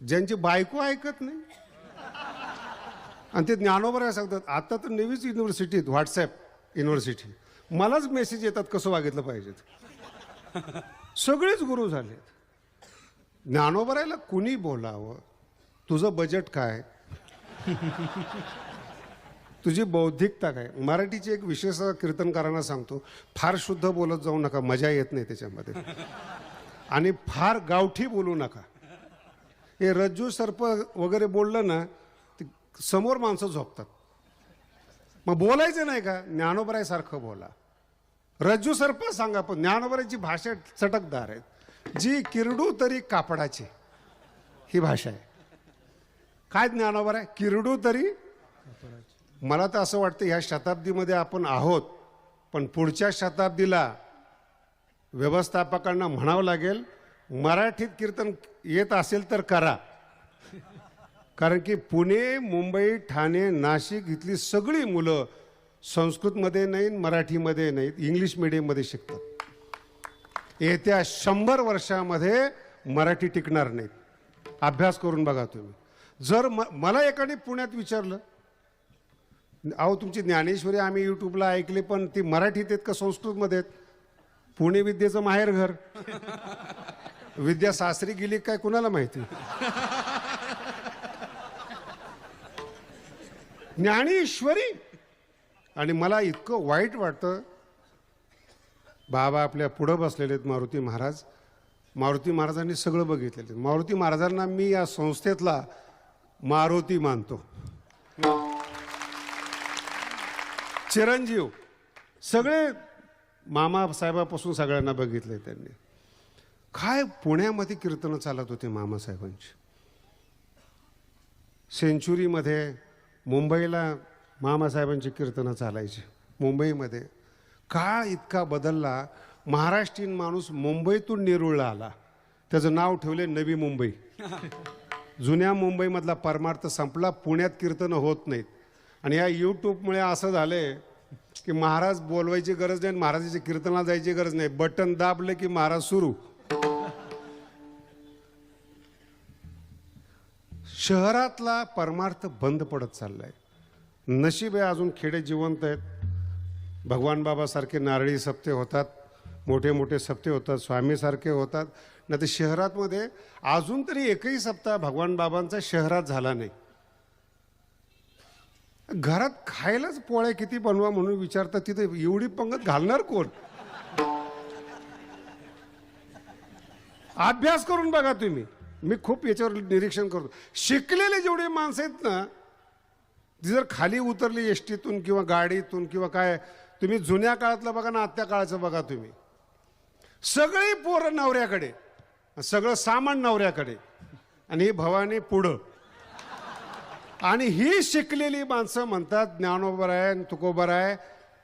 ज्यांची बायको ऐकत नाही आणि ते ज्ञानोबा सांगतात. आता तर नवीच युनिव्हर्सिटीत व्हॉट्सॲप युनिव्हर्सिटी मलाच मेसेज येतात कसं वागितलं पाहिजेत. सगळेच गुरु झालेत. ज्ञानोबरायला कुणी बोलावं, तुझं बजेट काय, तुझी बौद्धिकता काय. मराठीची एक विशेष कीर्तनकारांना सांगतो, फार शुद्ध बोलत जाऊ नका, मजा येत नाही त्याच्यामध्ये. आणि फार गावठी बोलू नका. हे रज्जू सर्प वगैरे बोललं ना समोर माणसं झोपतात. मग बोलायचं नाही का, ज्ञानोबरायसारखं बोला. रज्जू सर्प सांगा, पण ज्ञानोबरायची भाषा चटकदार आहे. जी किरडू तरी कापडाची, ही भाषा आहे. काय ज्ञानोबराय, किरडू तरी. मला तर असं वाटतं ह्या शताब्दीमध्ये आपण आहोत, पण पुढच्या शताब्दीला व्यवस्थापकांना म्हणावं लागेल मराठीत कीर्तन येत असेल तर करा. कारण की पुणे, मुंबई, ठाणे, नाशिक इथली सगळी मुलं संस्कृतमध्ये नाहीत, मराठीमध्ये नाहीत, इंग्लिश मीडियममध्ये शिकतात. येत्या 100 वर्षामध्ये मराठी टिकणार नाहीत. अभ्यास करून बघा तुम्ही. जर मला एकाने पुण्यात विचारलं, अहो तुमची ज्ञानेश्वरी आम्ही यूट्यूबला ऐकली, पण ती मराठीत आहेत का संस्कृतमध्ये आहेत? पुणे विद्येचं माहेरघर. विद्या सासरी गेली काय कुणाला माहिती. ज्ञानेश्वरी. आणि मला इतकं वाईट वाटतं, बाबा आपल्या पुढं बसलेले आहेत मारुती महाराज. मारुती महाराजांनी सगळं बघितलेलं. मारुती महाराजांना मी या संस्थेतला मारुती मानतो. चिरंजीव. सगळे मामा साहेबापासून सगळ्यांना बघितले त्यांनी. काय पुण्यामध्ये कीर्तनं चालत होते मामासाहेबांची. सेंचुरीमध्ये मुंबईला मामासाहेबांची कीर्तनं चालायची. मुंबईमध्ये काळ इतका बदलला. महाराष्ट्रीयन माणूस मुंबईतून नेरूळला आला, त्याचं नाव ठेवले नवी मुंबई. जुन्या मुंबईमधला परमार्थ संपला. पुण्यात कीर्तनं होत नाहीत. आणि या यूट्यूबमुळे असं झालंय की महाराज बोलवायची गरज नाही, महाराजाच्या कीर्तनाला जायची गरज नाही. बटन दाबलं की महाराज सुरू. शहरातला परमार्थ बंद पडत चाललाय. नशीब आहे अजून खेडे जिवंत आहेत. भगवान बाबासारखे नारळी सप्ते होतात, मोठे मोठे सप्ते होतात, स्वामीसारखे होतात. नाही तर शहरातमध्ये अजून तरी एकही सप्ताह भगवान बाबांचा शहरात झाला नाही. घरात खायलाच पोळ्या किती बनवा म्हणून विचारतात, तिथे एवढी पंगत घालणार कोण. अभ्यास करून बघा तुम्ही. मी खूप याच्यावर निरीक्षण करतो. शिकलेले जेवढे माणसं आहेत ना, ती जर खाली उतरली एसटीतून किंवा गाडीतून किंवा काय, तुम्ही जुन्या काळातलं बघा ना, आत्या काळाचं बघा तुम्ही. सगळी पोरं नवऱ्याकडे, सगळं सामान नवऱ्याकडे, आणि ही भवानी पुढं. आणि ही शिकलेली माणसं म्हणतात ज्ञानोबराय तुकोबराय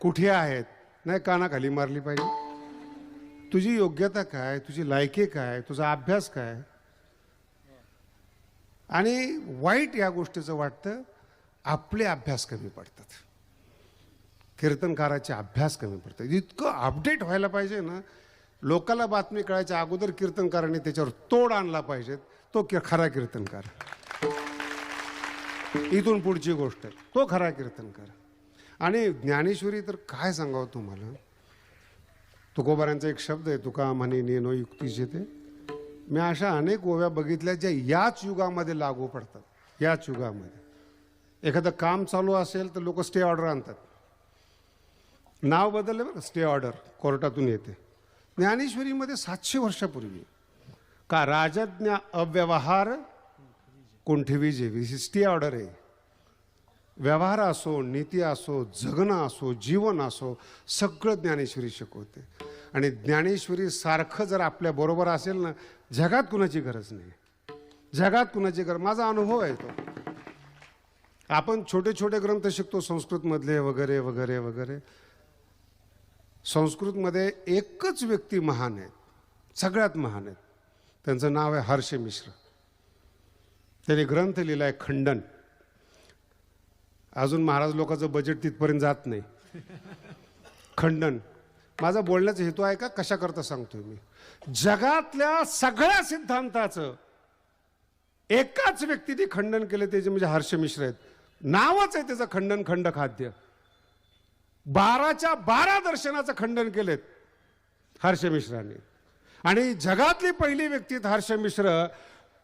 कुठे आहेत. नाही, कानाखाली मारली पाहिजे. तुझी योग्यता काय, तुझी लायकी काय, तुझा अभ्यास काय. आणि वाईट या गोष्टीचं वाटतं, आपले अभ्यास कमी पडतात, कीर्तनकाराचे अभ्यास कमी पडतात. इतकं अपडेट व्हायला पाहिजे ना. लोकाला बातमी कळायच्या अगोदर कीर्तनकारांनी त्याच्यावर तोड आणला पाहिजे. तो खरा कीर्तनकार. इथून पुढची गोष्ट आहे, तो खरा कीर्तनकार. आणि ज्ञानेश्वरी तर काय सांगावं तुम्हाला. तुकोबारांचा एक शब्द आहे, तुका म्हणे नेनो युक्तीचे ते. मी अशा अनेक ओव्या बघितल्या ज्या याच युगामध्ये लागू पडतात. याच युगामध्ये एखादं काम चालू असेल तर लोक स्टे ऑर्डर आणतात. नाव बदललं बरं, स्टे ऑर्डर कोर्टातून येते. ज्ञानेश्वरीमध्ये 700 वर्षापूर्वी का राजज्ञा अव्यवहार कुंठवी जेवी, स्टे ऑर्डर आहे. व्यवहार असो, नीती असो, जगणं असो, जीवन असो, सगळं ज्ञानेश्वरी शिकवते. आणि ज्ञानेश्वरी सारखं जर आपल्या बरोबर असेल ना, जगात कुणाची गरज नाही. जगात कुणाची गरज. माझा अनुभव आहे तो. आपण छोटे छोटे ग्रंथ शिकतो संस्कृतमधले वगैरे वगैरे वगैरे. संस्कृतमध्ये एकच व्यक्ती महान आहेत, सगळ्यात महान आहेत. त्यांचं नाव आहे हर्ष मिश्र. त्यांनी ग्रंथ लिहिलाय खंडन. अजून महाराज लोकांचं बजेट तिथपर्यंत जात नाही. खंडन. माझा बोलण्याचा हेतू आहे का, कशा करता सांगतोय मी. जगातल्या सगळ्या सिद्धांताचं एकाच व्यक्तीने खंडन केले त्याचे म्हणजे हर्ष मिश्र आहेत. नावच आहे त्याचं खंडन खंड खाद्य. 12च्या 12 दर्शनाचं खंडन केलेत हर्ष मिश्रांनी. आणि जगातली पहिली व्यक्ती हर्ष मिश्र,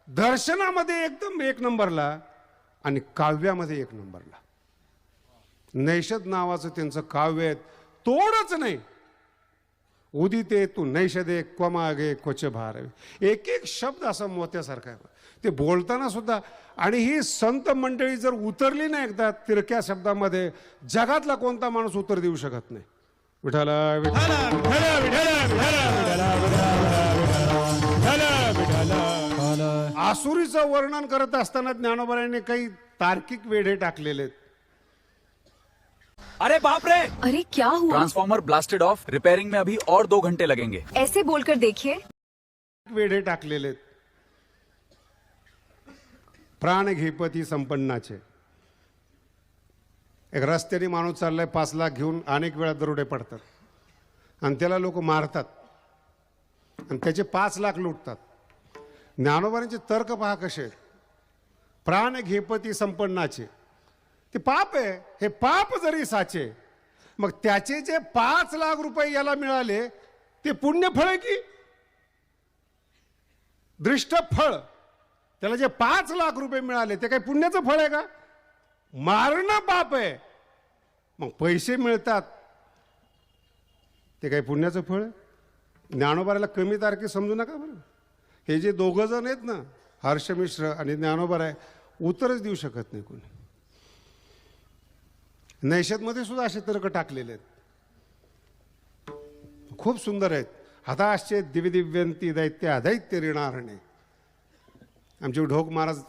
दर्शनामध्ये एकदम 1 नंबरला आणि काव्यामध्ये 1 नंबरला. नैषद नावाचं त्यांचं काव्य आहे, तोडच नाही. उदिते तू नैषदे क्वमागे क्वच भारवे, एक एक शब्द असा मोत्यासारखा आहे ते बोलताना सुद्धा. आणि ही संत मंडळी जर उतरली ना एकदा तिरक्या शब्दामध्ये, जगातला कोणता माणूस उत्तर देऊ शकत नाही. विठाला आसुरीचं वर्णन करत असताना ज्ञानोबांनी काही तार्किक वेढे टाकलेले आहेत. अरे बाप रे! अरे क्या हुआ? ट्रांसफॉर्मर ब्लास्टेड ऑफ, रिपेयरिंग में अभी और 2 घंटे लगेंगे. ऐसे बोलकर देखिए. वेढे टाकलेले आहेत. प्राण घेपती संपन्नाचे. एक रस्त्याने माणूस चाललाय 5 लाख घेऊन, अनेक वेळा दरोडे पडतात आणि त्याला लोक मारतात आणि त्याचे 5 लाख लुटतात. ज्ञानोबांचे तर्क पहा कसे आहेत. प्राण घेपती संपन्नाचे, ते पाप आहे. हे पाप जरी साचे, मग त्याचे जे 5 लाख रुपये याला मिळाले ते पुण्य फळ आहे की दृष्ट फळ? त्याला जे 5 लाख रुपये मिळाले ते काही पुण्याचं फळ आहे का? मारणं पाप आहे. मग पैसे मिळतात ते काही पुण्याचं फळ आहे? ज्ञानोबाराला कमी तारखे समजू नका बरं. हे जे 2 जण आहेत ना, हर्ष मिश्र आणि ज्ञानोबा आहे, उत्तरच देऊ शकत नाही कोणी. नैषदमध्ये सुद्धा असे तर्क टाकलेले आहेत, खूप सुंदर आहेत. हताश्चे दिव्यदिव्यंती दैत्य अदैत्य ऋणारणे. आमचे ढोक महाराज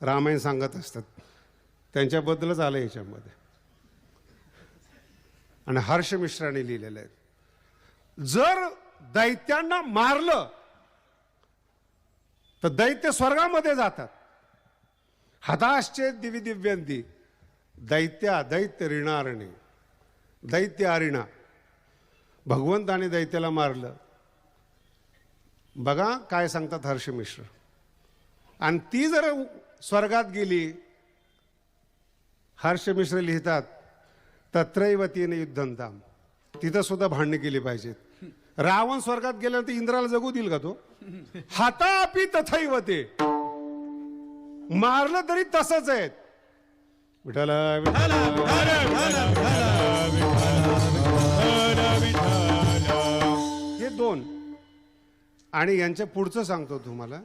रामायण सांगत असतात, त्यांच्याबद्दलच आलं याच्यामध्ये. आणि हर्ष मिश्राने लिहिलेलं आहे, जर दैत्यांना मारलं तर दैत्य स्वर्गामध्ये जातात. हताश्चे दिव्यदिव्यंती दैत्य अदैत्य ऋणारणे. दैत्य अरिणा, भगवंताने दैत्याला मारलं. बघा काय सांगतात हर्ष मिश्र. आणि ती जर स्वर्गात गेली, हर्ष मिश्र लिहितात तत्रैवतीने युद्धंताम. तिथं सुद्धा भांडणे केली पाहिजेत. रावण स्वर्गात गेल्यानंतर इंद्राला जगू देईल का तो? हातापी तथैव ते, मारलं तरी तसंच आहे. विठाला हे 2. आणि यांच्या पुढचं सांगतो तुम्हाला.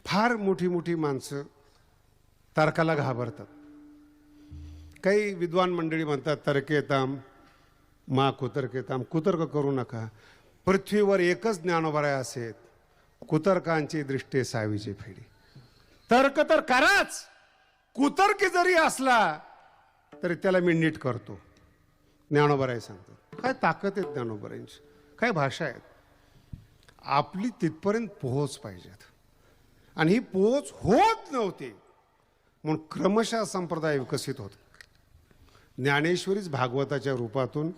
फार मोठी मोठी माणसं तर्काला घाबरतात. काही विद्वान मंडळी म्हणतात तर्केताम मा कुतर्केताम, कुतर्क करू नका. पृथ्वीवर एकच ज्ञानोबराय असेल, कुतर्कांची दृष्टी सावीची फेडी. तर्क तर कराच, कुतर्क जरी असला तरी त्याला मी नीट करतो. ज्ञानोबराय सांगतात. काय ताकद आहे ज्ञानोबरायांची, काय भाषा आहेत. आपली तिथपर्यंत पोहोच पाहिजेत. आणि ही पोहोच होत नव्हती म्हणून क्रमशः संप्रदाय विकसित होत. ज्ञानेश्वरीच भागवताच्या रूपातून.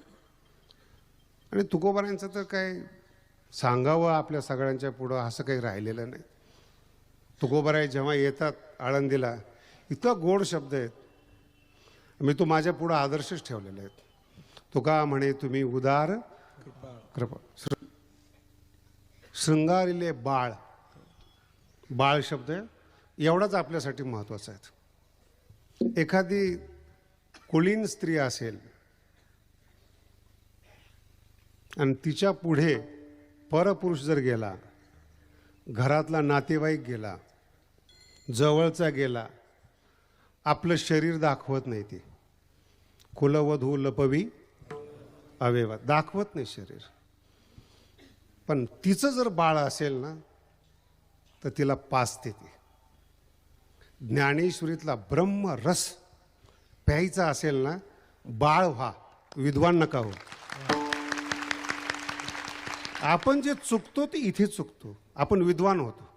आणि तुकोबारांचं तर काय सांगावं आपल्या सगळ्यांच्या पुढं, असं काही राहिलेलं नाही. तुकोबाराय जेव्हा येतात आळंदीला, इतका गोड शब्द आहेत. मी तो माझ्या पुढं आदर्शच ठेवलेले आहेत. तुका म्हणे तुम्ही उदार कृपा, शृंगारिले बाळ. बाळ शब्द एवढाच आपल्यासाठी महत्वाचा आहे. एखादी कुलीन स्त्री असेल आणि तिच्या पुढे परपुरुष जर गेला, घरातला नातेवाईक गेला, जवळचा गेला, आपलं शरीर दाखवत नाही. ती कुलवधू लपवी अवेवा, दाखवत नाही शरीर. पण तिचं जर बाळ असेल ना तर तिला पाजते. ती ज्ञानेश्वरीतला ब्रह्मरस प्यायचा असेल ना, बाळ व्हा, विद्वान नका हो. आपण जे चुकतो ते इथे चुकतो, आपण विद्वान होतो.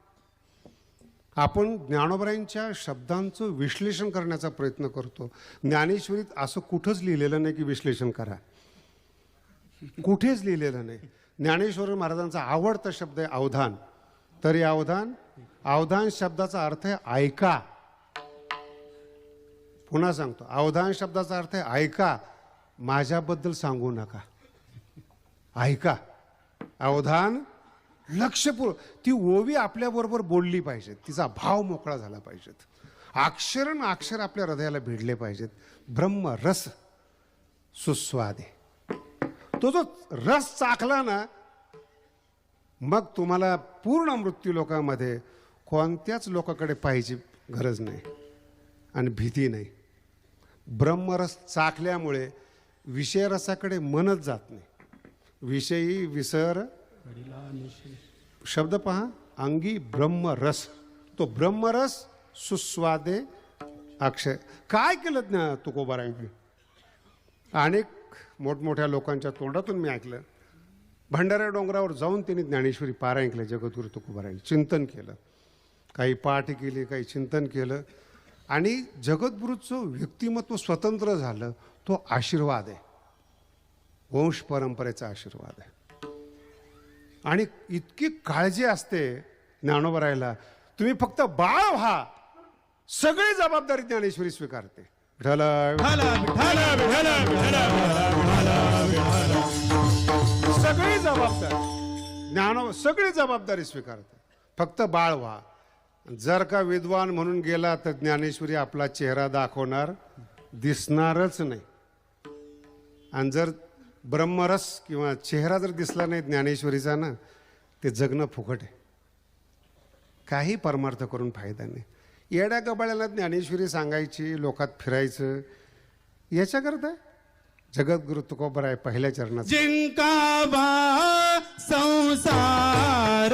आपण ज्ञानोबरायांच्या शब्दांचं विश्लेषण करण्याचा प्रयत्न करतो. ज्ञानेश्वरीत असं कुठंच लिहिलेलं नाही की विश्लेषण करा, कुठेच लिहिलेलं नाही. ज्ञानेश्वर महाराजांचा आवडता शब्द आहे अवधान. तरी अवधान अवधान शब्दाचा अर्थ आहे ऐका. पुन्हा सांगतो, अवधान शब्दाचा अर्थ आहे ऐका, माझ्याबद्दल सांगू नका. ऐका, अवधान, लक्षपूर्वक. ती ओवी आपल्याबरोबर बोलली पाहिजे, तिचा भाव मोकळा झाला पाहिजेत, अक्षर न अक्षर आपल्या हृदयाला भिडले पाहिजेत. ब्रह्म रस सुस्वादे. तो जो रस चाखला ना, मग तुम्हाला पूर्ण मृत्यू लोकांमध्ये कोणत्याच लोकांकडे पाहायची गरज नाही आणि भीती नाही. ब्रह्मरस चाखल्यामुळे विषयरसाकडे मनच जात नाही. विषयी विसर शब्द पहा, अंगी ब्रह्मरस. तो ब्रह्मरस सुस्वादे अक्षय. काय केलं ना तुकोबारायांनी? अनेक मोठमोठ्या लोकांच्या तोंडातून मी ऐकलं, भंडारा डोंगरावर जाऊन त्यांनी ज्ञानेश्वरी पारायण केलं. जगद्गुरु तुकोबारायांनी चिंतन केलं, काही पाठ केली, काही चिंतन केलं, आणि जगद्गुरूचं व्यक्तिमत्व स्वतंत्र झालं. तो आशीर्वाद आहे, वंश परंपरेचा आशीर्वाद आहे. आणि इतकी काळजी असते ज्ञानोबरायला, तुम्ही फक्त बाळ व्हा, सगळी जबाबदारी ज्ञानेश्वरी स्वीकारते. सगळी जबाबदारी सगळी जबाबदारी स्वीकारते, फक्त बाळ व्हा. जर का विद्वान म्हणून गेला तर ज्ञानेश्वरी आपला चेहरा दाखवणार दिसणारच नाही. आणि जर ब्रह्मरस किंवा चेहरा जर दिसला नाही ज्ञानेश्वरीचा ना, ते जगणं फुकट आहे, काही परमार्थ करून फायदा नाही. येड्या गबाळ्याला ज्ञानेश्वरी सांगायची, लोकात फिरायचं, याच्याकरता जगद्गुरु तुकोबाराय पहिल्या चरणात जिंकावा संसार,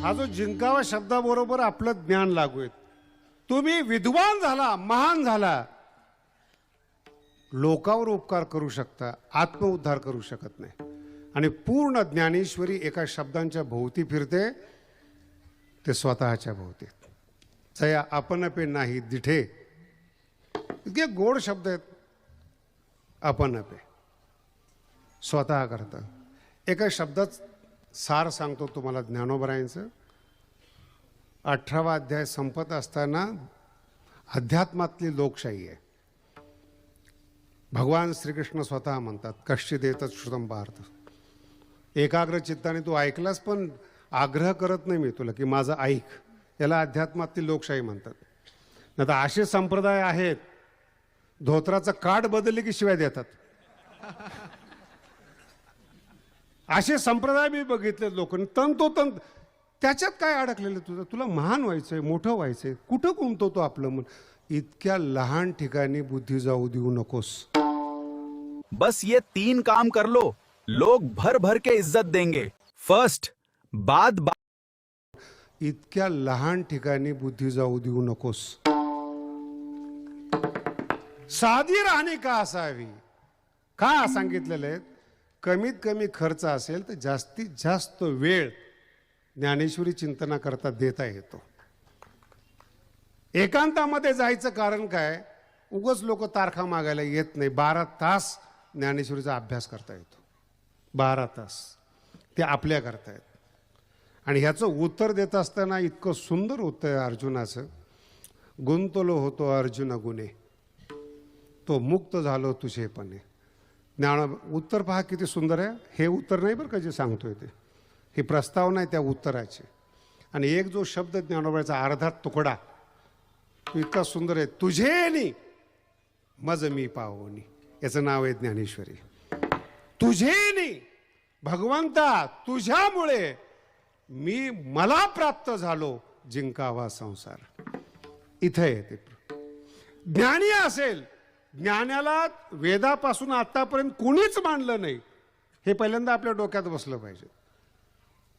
हा जो जिंकावा शब्दाबरोबर आपलं ज्ञान लागू आहे. तुम्ही विद्वान झाला, महान झाला, लोकावर उपकार करू शकता, आत्मउद्धार करू शकत नाही. आणि पूर्ण ज्ञानेश्वरी एका शब्दांच्या भोवती फिरते, ते स्वतःच्या भोवती. जया आपण पे नाही दिठे, इतके गोड शब्द आहेत. आपण पे स्वतः करता. एका शब्दात सार सांगतो तुम्हाला ज्ञानोबरायांचं. 18वा अध्याय संपत असताना अध्यात्मातली लोकशाही आहे. भगवान श्रीकृष्ण स्वतः म्हणतात, कश्चित एतत् श्रुतं पार्थ. एकाग्र चित्ताने तू ऐकलास, पण आग्रह करत नाही मी तुला की माझं ऐक. याला अध्यात्मातली लोकशाही म्हणतात. नाही तर असे संप्रदाय आहेत, धोत्राचं काठ बदलले की शिवाय देतात. असे संप्रदाय मी बघितले. लोकांनी तंतोतंत त्याच्यात काय अडकलेलं तुझं, तुला महान व्हायचंय, मोठं व्हायचंय, कुठं गुंतवतो आपलं मन. इतक्या लहान ठिकाणी बुद्धी जाऊ देऊ नकोस. बस ये 3 काम कर लो, लोग भर भर के इज्जत देंगे. फर्स्ट, बाद इतक्या लहान ठिकाणी बुद्धी जाऊ देऊ नकोस. साधी राहणी का असावी, का सांगितलेलं आहे. कमीत कमी खर्च असेल तर जास्तीत जास्त वेळ ज्ञानेश्वरी चिंतना करता देता येतो. एकांतामध्ये जायचं कारण काय, उगाच लोक तारखा मागायला येत नाही. 12 तास ज्ञानेश्वरीचा अभ्यास करता येतो. 12 तास ते आपल्या करतायत. आणि ह्याचं उत्तर देत असताना इतकं सुंदर उत्तर आहे अर्जुनाचं. गुंतलो होतो अर्जुन गुणे, तो मुक्त झालो तुझेपणे. ज्ञान उत्तर पहा किती सुंदर आहे. हे उत्तर नाही बरं का जे सांगतोय ते, ही प्रस्तावना आहे त्या उत्तराची. आणि एक जो शब्द ज्ञानोबाचा अर्धा तुकडा तो इतका सुंदर आहे. तुझेनी मज मी पावनी, याचं नाव आहे ज्ञानेश्वरी. तुझेनी, भगवंता तुझ्यामुळे मी मला प्राप्त झालो जिंकावा संसार. इथे येते. ज्ञानी असेल, ज्ञानाला वेदापासून आतापर्यंत कोणीच मानलं नाही, हे पहिल्यांदा आपल्या डोक्यात बसलं पाहिजे.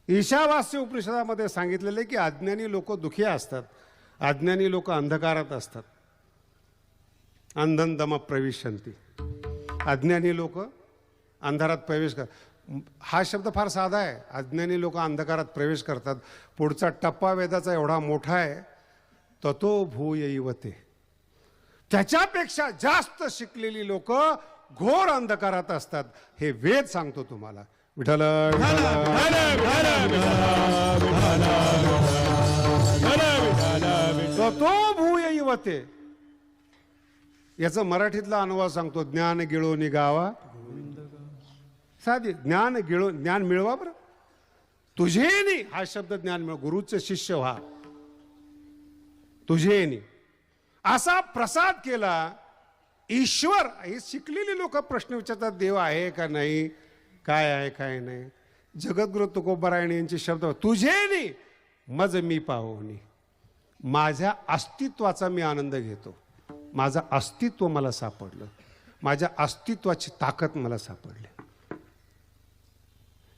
ईशावास्य उपनिषदामध्ये सांगितलेलं आहे की अज्ञानी लोक दुखी असतात, अज्ञानी लोक अंधकारात असतात. अंधन प्रविशंती. अज्ञानी लोक अंधारात प्रवेश करतात. हा शब्द फार साधा आहे. अज्ञानी लोक अंधकारात प्रवेश करतात. पुढचा टप्पा वेदाचा एवढा मोठा आहे, ततो भूयैव ते. त्याच्यापेक्षा जास्त शिकलेली लोक घोर अंधकारात असतात. हे वेद सांगतो तुम्हाला. विठ्ठल ततो भूयैव ते. याचा मराठीतला अनुवाद सांगतो. ज्ञान गिळो निगावा. साधी ज्ञान गिळो, ज्ञान मिळवा बरं. तुझेनी हा शब्द ज्ञान मिळव. गुरुचे शिष्य व्हा. तुझेनी असा प्रसाद केला. ईश्वर, हे शिकलेली लोक प्रश्न विचारतात, देव आहे का नाही, काय आहे काय नाही. जगद्गुरु तुकोबारायण यांचे शब्द, तुझेनी मज मी पाहोनी. माझ्या अस्तित्वाचा मी आनंद घेतो. माझं अस्तित्व मला सापडलं. माझ्या अस्तित्वाची ताकद मला सापडली.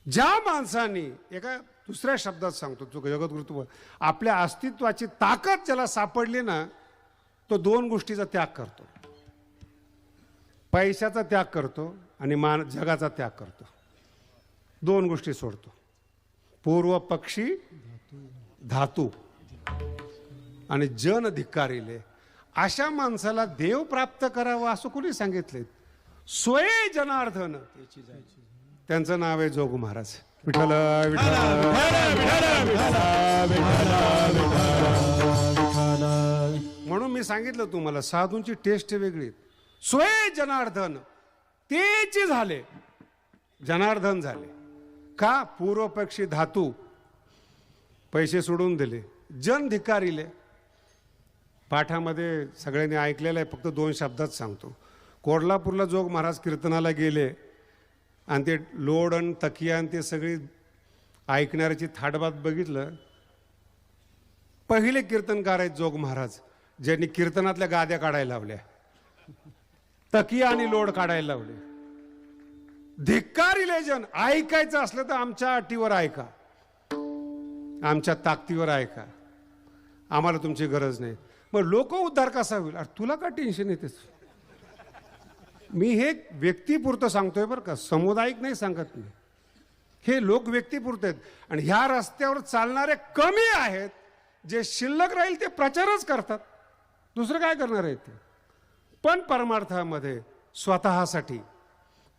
ज्या माणसाने, एका दुसऱ्या शब्दात सांगतो, जगद्गुरु, आपल्या अस्तित्वाची ताकद ज्याला सापडली ना, तो दोन गोष्टीचा त्याग करतो. पैशाचा त्याग करतो आणि जगाचा त्याग करतो. दोन गोष्टी सोडतो. पूर्व पक्षी धातू आणि जन धिक्कारिले. अशा माणसाला देव प्राप्त करावा असं कोणी सांगितले? स्वये जनार्दन. त्यांचं नाव आहे जोग महाराज. विठ्ठल म्हणून मी सांगितलं तुम्हाला, साधूंची टेस्ट वेगळी. स्वये जनार्दन तेची झाले, जनार्दन झाले. का? पूर्वपक्षी धातू पैसे सोडून दिले. जन धिकारिले. पाठामध्ये सगळ्यांनी ऐकलेलं आहे, फक्त दोन शब्दात सांगतो. कोल्हापूरला जोग महाराज कीर्तनाला गेले आणि ते लोड आणि तकिया आणि ते सगळी ऐकणाऱ्याची थाटबात बघितलं. पहिले कीर्तनकार आहेत जोग महाराज, ज्यांनी कीर्तनातल्या गाद्या काढायला लावल्या, तकिया आणि लोड काढायला लावले. धिक्कारिले जन. ऐकायचं असलं तर आमच्या अटीवर ऐका, आमच्या ताकदीवर ऐका, आम्हाला तुमची गरज नाही. मग लोक उद्धार कसा होईल? अरे तुला का टेन्शन येतेस? मी हे व्यक्तीपुरतं सांगतोय बरं का, सामुदायिक नाही सांगत मी. हे लोक व्यक्तीपुरते आहेत. आणि ह्या रस्त्यावर चालणारे कमी आहेत. जे शिल्लक राहील ते प्रचारच करतात. दुसरं काय करणार आहे ते? पण परमार्थामध्ये स्वतःसाठी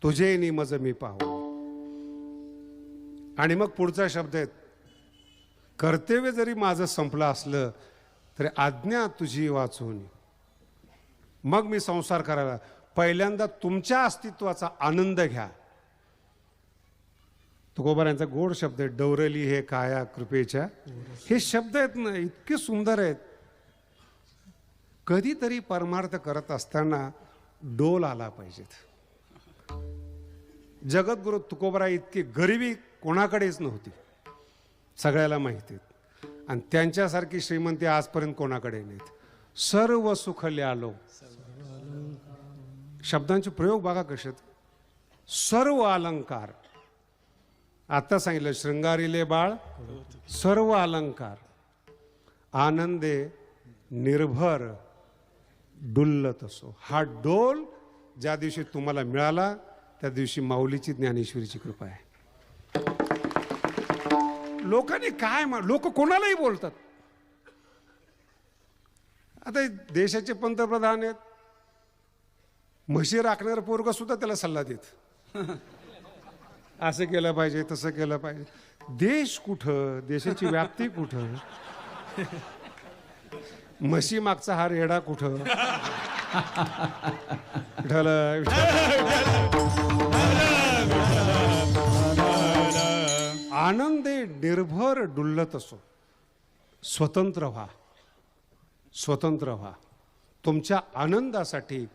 तुझे निमज मी पाहू. आणि मग पुढचा शब्द आहे, कर्तव्य जरी माझं संपलं असलं तरी आज्ञा तुझी वाचून मग मी संसार करायला. पहिल्यांदा तुमच्या अस्तित्वाचा आनंद घ्या. तुकोबारायांचा गोड शब्द आहे, डौरली हे काया कृपेच्या. हे शब्द आहेत ना, इतके सुंदर आहेत. कधीतरी परमार्थ करत असताना डोल आला पाहिजेत. जगद्गुरु तुकोबाराय इतकी गरिबी कोणाकडेच नव्हती, सगळ्याला माहिती. आणि त्यांच्यासारखी श्रीमंती आजपर्यंत कोणाकडे नाहीत. सर्व सुख ल्यालो. शब्दांचे प्रयोग बघा कसे आहेत. सर्व अलंकार. आता सांगितलं, शृंगारीले बाळ सर्व अलंकार. आनंदे निर्भर डुल्लत असो. हा डोल ज्या दिवशी तुम्हाला मिळाला त्या दिवशी माऊलीची ज्ञानेश्वरीची कृपा आहे. लोकांनी काय, लोक कोणालाही बोलतात. आता देशाचे पंतप्रधान आहेत, म्हशी राखणार पोरग सुद्धा त्याला सल्ला देत, असं केलं पाहिजे तसं केलं पाहिजे. देश कुठं, देशाची व्याप्ती कुठं, म्हशी मागचा हा रेडा कुठं. आनंदे निर्भर डुल्लत असो. स्वतंत्र व्हा, स्वतंत्र व्हा. तुमच्या आनंदासाठी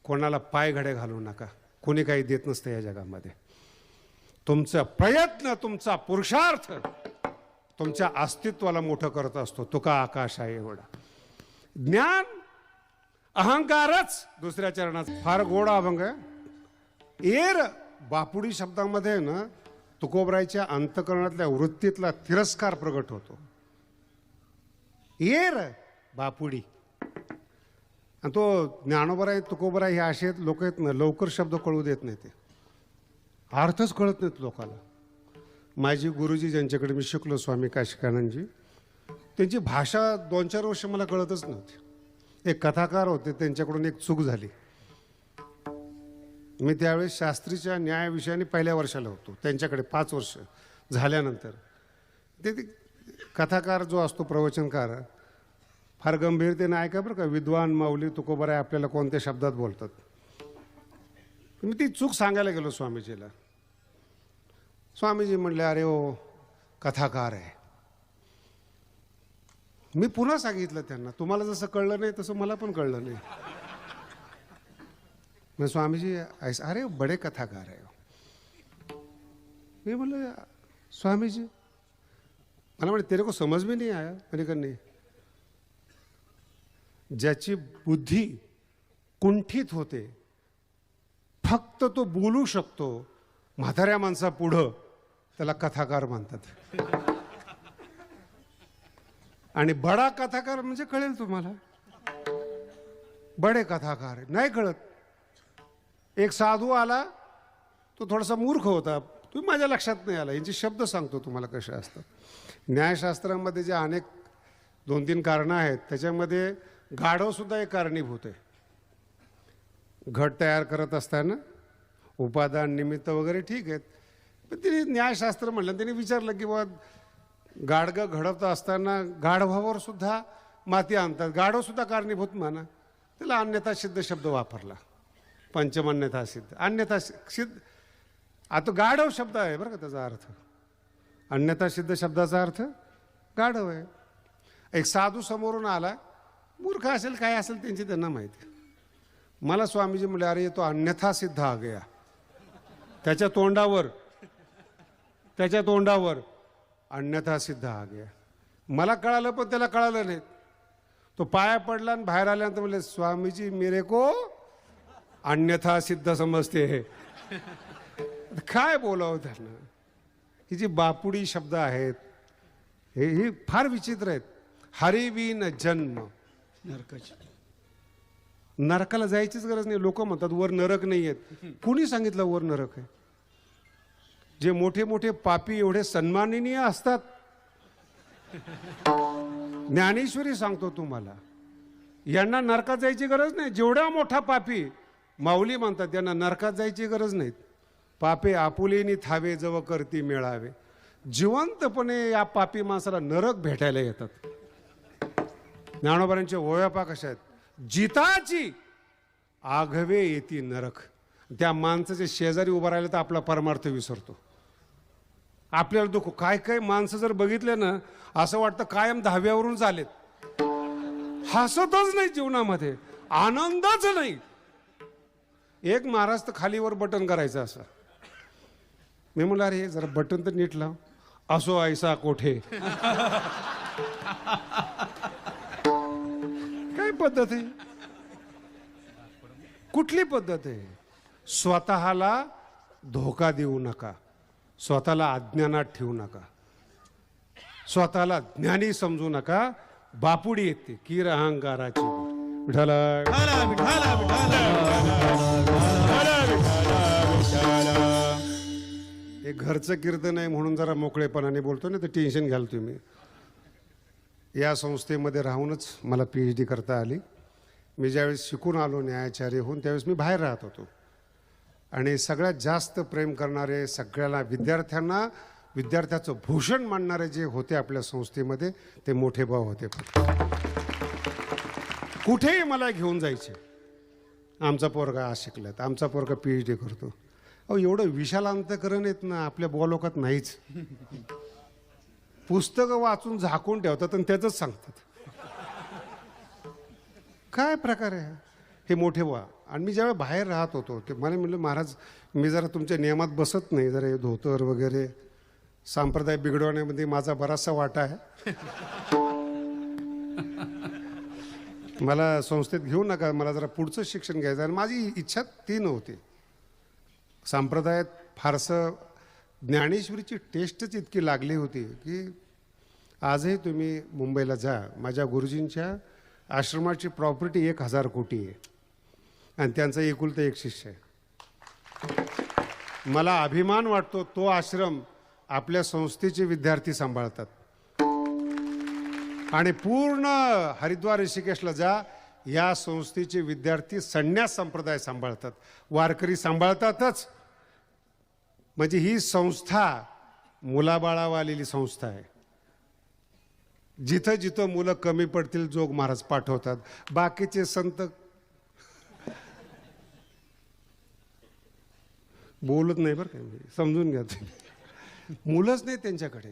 कोणाला पायघडे घालू नका. कोणी काही देत नसतं या जगामध्ये. तुमचा प्रयत्न, तुमचा पुरुषार्थ तुमच्या अस्तित्वाला मोठं करत असतो. तुका आकाश आहे एवढा. ज्ञान अहंकारच दुसऱ्या चरणात. फार गोड अभंग आहे. एर बापुडी शब्दामध्ये आहे ना तुकोबरायच्या अंतकरणातल्या वृत्तीतला तिरस्कार प्रगट होतो. एर बापुडी. आणि तो ज्ञानोबराय तुकोबराय हे असे लोक आहेत ना, लवकर शब्द कळू देत नाही. ते अर्थच कळत नाहीत लोकांना. माझी गुरुजी ज्यांच्याकडे मी शिकलो, स्वामी काशिकानंदजी, त्यांची भाषा 2-4 वर्ष मला कळतच नव्हती. एक कथाकार होते, त्यांच्याकडून एक चूक झाली. मी त्यावेळेस शास्त्रीच्या न्याय विषयाने पहिल्या वर्षाला होतो त्यांच्याकडे. 5 वर्ष झाल्यानंतर ते कथाकार जो असतो, प्रवचनकार, फार गंभीरतेने ऐका बरं का. विद्वान माऊली तुकोबराय आपल्याला कोणत्या शब्दात बोलतात. मी ती चूक सांगायला गेलो स्वामीजीला. स्वामीजी म्हणले, अरे ओ कथाकार आहे. मी पुन्हा सांगितलं त्यांना, तुम्हाला जसं कळलं नाही तसं मला पण कळलं नाही. मैं स्वामीजी अरे बड़े कथाकार है. मी बोले स्वामीजी, मला म्हणे तेरे को समझ में नहीं आया. मैंने कहा नहीं. ज्याची बुद्धी कुंठित होते, फक्त तो बोलू शकतो, म्हाताऱ्या माणसा पुढं, त्याला कथाकार म्हणतात. आणि बडा कथाकार म्हणजे कळेल तुम्हाला. बडे कथाकार नाही कळत. एक साधू आला, तो थोडासा मूर्ख होता, तुम्ही माझ्या लक्षात नाही आला. यांचे शब्द सांगतो तुम्हाला कसे असतात. न्यायशास्त्रामध्ये जे अनेक 2-3 कारणं आहेत, त्याच्यामध्ये गाढव सुद्धा एक कारणीभूत आहे. घट तयार करत असताना उपादान निमित्त वगैरे ठीक आहेत, पण तिने न्यायशास्त्र म्हणलं. त्यांनी विचारलं की बाबा गाडगं घडवत असताना गाढवावर सुद्धा माती आणतात, गाढव सुद्धा कारणीभूत माना. त्याला अन्यथा सिद्ध शब्द वापरला. पंचमन्यथा सिद्ध, अन्यथा सिद्ध. आता गाढव शब्द आहे बरं का, त्याचा अर्थ. अन्यथा सिद्ध शब्दाचा अर्थ गाढव आहे. एक साधू समोरून आला, मूर्ख असेल काय असेल त्यांची त्यांना माहिती. मला स्वामीजी म्हणले, अरे तो अन्यथा सिद्ध आ गया. त्याच्या तोंडावर अन्यथा सिद्ध आ गया. मला कळालं पण त्याला कळालं नाही. तो पाया पडला आणि बाहेर आल्यानंतर म्हणले, स्वामीजी मेरे को अन्यथा सिद्ध समजते है. काय बोलावं त्यांना. ही जी बापुडी शब्द आहेत हे फार विचित्र आहेत. हरिविन जन्म नरकाला जायचीच गरज नाही. लोक म्हणतात वर नरक नाही आहेत. कुणी सांगितलं वर नरक आहे. जे मोठे मोठे पापी एवढे सन्माननीय असतात. ज्ञानेश्वरी सांगतो तुम्हाला, यांना नरकात जायची गरज नाही. जेवढा मोठा पापी, माऊली म्हणतात त्यांना नरकात जायची गरज नाही. पापे आपुलेनी थावे जव करती मिळावे. जिवंतपणे या पापी माणसाला नरक भेटायला येतात. ज्ञानोबांच्या ओव्यापा कशा आहेत. जिताची आघवे येती नरक. त्या माणसाचे शेजारी उभा राहिले तर आपला परमार्थ विसरतो. आपल्याला दुःख. काय काय माणसं जर बघितले ना, असं वाटतं कायम 10व्यावरून चालेत. हसतच नाही जीवनामध्ये, आनंदच नाही. एक महाराज तर खालीवर बटन करायचं असं. मी म्हणलं, अरे जरा बटन तर नीट लाव. असो ऐसा कोठे. काय पद्धत आहे. कुठली पद्धत आहे. स्वतःला धोका देऊ नका. स्वतःला अज्ञानात ठेवू नका. स्वतःला ज्ञानी समजू नका. बापुडी येते कीर अहंकाराची. विठाला हे घरचं कीर्तन आहे म्हणून जरा मोकळेपणाने बोलतो ना, तर टेन्शन घ्याल तुम्ही. या संस्थेमध्ये राहूनच मला PhD करता आली. मी ज्यावेळेस शिकून आलो न्यायाचार्य होऊन, त्यावेळेस मी बाहेर राहत होतो. आणि सगळ्यात जास्त प्रेम करणारे, सगळ्याला विद्यार्थ्याचं भूषण मानणारे जे होते आपल्या संस्थेमध्ये, ते मोठे भाऊ होते. कुठेही मला घेऊन जायचे. आमचा पोरगा आज शिकलात, आमचा पोरगा PhD करतो. अहो एवढं विशाल अंतकरण येत ना आपल्या बोलोकात नाहीच. पुस्तकं वाचून झाकून ठेवतात आणि त्याचंच सांगतात. काय प्रकार आहे हे मोठे व्हा. आणि मी ज्यावेळी बाहेर राहत होतो ते मला म्हणलं, महाराज मी जरा तुमच्या नियमात बसत नाही, जरा हे धोतर वगैरे संप्रदाय बिघडवण्यामध्ये माझा बराचसा वाटा आहे. मला संस्थेत घेऊ नका, मला जरा पुढचं शिक्षण घ्यायचं आणि माझी इच्छा ती नव्हती. संप्रदायात फारसं ज्ञानेश्वरीची टेस्टच इतकी लागली होती की आजही तुम्ही मुंबईला जा, माझ्या गुरुजींच्या आश्रमाची प्रॉपर्टी 1,000 कोटी आहे आणि त्यांचा एकुलता एक शिष्य आहे. मला अभिमान वाटतो तो आश्रम आपल्या संस्थेचे विद्यार्थी सांभाळतात. आणि पूर्ण हरिद्वार ऋषिकेशला जा, या संस्थेचे विद्यार्थी संन्यास संप्रदाय सांभाळतात, वारकरी सांभाळतातच. म्हणजे ही संस्था मुलाबाळावर आलेली संस्था आहे. जिथं जिथं मुलं कमी पडतील जोग महाराज पाठवतात. बाकीचे संत बोलत नाही बरं काय, समजून घ्या तुम्ही. मुलंच नाही त्यांच्याकडे.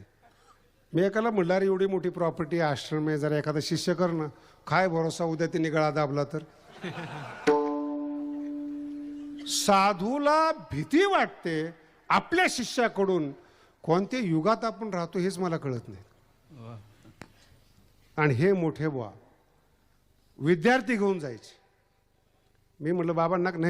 मी एकाला म्हणलं अरे एवढी मोठी प्रॉपर्टी आश्रम आहे, जरा एखादा शिष्य कर ना. काय भरोसा उद्या तिने गळा दाबला तर. साधूला भीती वाटते आपल्या शिष्याकडून. कोणत्या युगात आपण राहतो हेच मला कळत नाही. आणि हे मोठे बुवा विद्यार्थी घेऊन जायचे. मी म्हटलं बाबांना नाही